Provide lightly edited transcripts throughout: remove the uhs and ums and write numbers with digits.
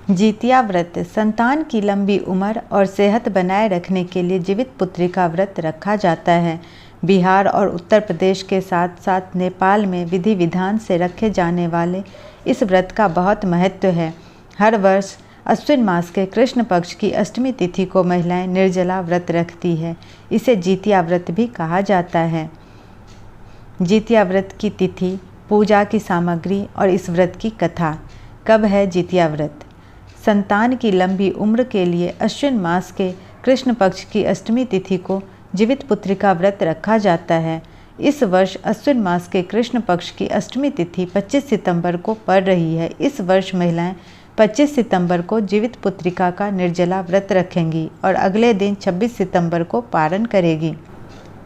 जितिया व्रत संतान की लंबी उम्र और सेहत बनाए रखने के लिए जीवित पुत्री का व्रत रखा जाता है। बिहार और उत्तर प्रदेश के साथ साथ नेपाल में विधि विधान से रखे जाने वाले इस व्रत का बहुत महत्व है। हर वर्ष अश्विन मास के कृष्ण पक्ष की अष्टमी तिथि को महिलाएं निर्जला व्रत रखती है। इसे जितिया व्रत भी कहा जाता है। जितिया व्रत की तिथि, पूजा की सामग्री और इस व्रत की कथा। कब है जितिया व्रत? संतान की लंबी उम्र के लिए अश्विन मास के कृष्ण पक्ष की अष्टमी तिथि को जीवित पुत्री का व्रत रखा जाता है। इस वर्ष अश्विन मास के कृष्ण पक्ष की अष्टमी तिथि 25 सितंबर को पड़ रही है। इस वर्ष महिलाएं 25 सितंबर को जीवित पुत्रिका का निर्जला व्रत रखेंगी और अगले दिन 26 सितंबर को पारण करेगी।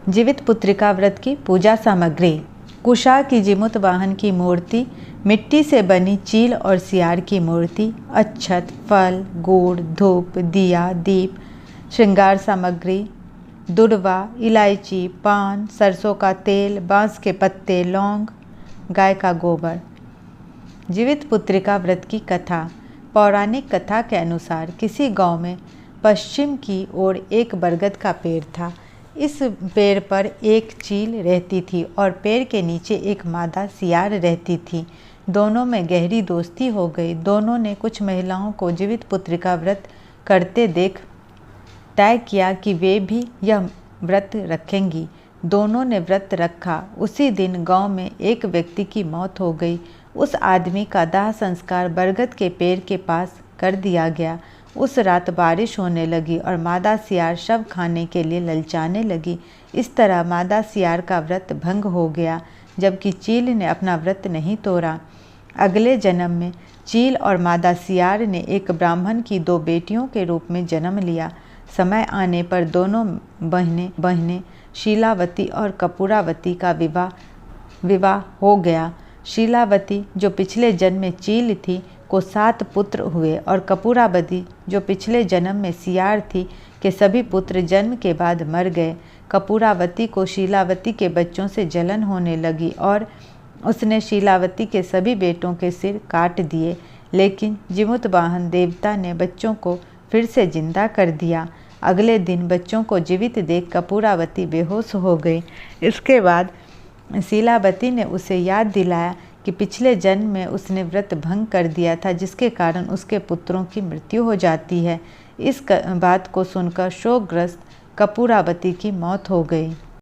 जीवित पुत्रिका व्रत की पूजा सामग्री। कुशा की जीमूत वाहन की मूर्ति, मिट्टी से बनी चील और सियार की मूर्ति, अक्षत, फल, गुड़, धूप, दिया, दीप, श्रृंगार सामग्री, दुर्वा, इलायची, पान, सरसों का तेल, बांस के पत्ते, लौंग, गाय का गोबर। जीवित पुत्रिका व्रत की कथा। पौराणिक कथा के अनुसार किसी गांव में पश्चिम की ओर एक बरगद का पेड़ था। इस पेड़ पर एक चील रहती थी और पेड़ के नीचे एक मादा सियार रहती थी। दोनों में गहरी दोस्ती हो गई। दोनों ने कुछ महिलाओं को जीवित पुत्रिका व्रत करते देख तय किया कि वे भी यह व्रत रखेंगी। दोनों ने व्रत रखा। उसी दिन गांव में एक व्यक्ति की मौत हो गई। उस आदमी का दाह संस्कार बरगद के पेड़ के पास कर दिया गया। उस रात बारिश होने लगी और मादा सियार शव खाने के लिए ललचाने लगी। इस तरह मादा सियार का व्रत भंग हो गया, जबकि चील ने अपना व्रत नहीं तोड़ा। अगले जन्म में चील और मादा सियार ने एक ब्राह्मण की 2 बेटियों के रूप में जन्म लिया। समय आने पर दोनों बहनें शीलावती और कपूरावती का विवाह हो गया। शीलावती, जो पिछले जन्म में चील थी, को 7 पुत्र हुए और कपूरावती, जो पिछले जन्म में सियार थी, के सभी पुत्र जन्म के बाद मर गए। कपूरावती को शीलावती के बच्चों से जलन होने लगी और उसने शीलावती के सभी बेटों के सिर काट दिए, लेकिन जीमूत वाहन देवता ने बच्चों को फिर से जिंदा कर दिया। अगले दिन बच्चों को जीवित देख कपूरावती बेहोश हो गई। इसके बाद शीलावती ने उसे याद दिलाया कि पिछले जन्म में उसने व्रत भंग कर दिया था, जिसके कारण उसके पुत्रों की मृत्यु हो जाती है। इस बात को सुनकर शोकग्रस्त कपूरावती की मौत हो गई।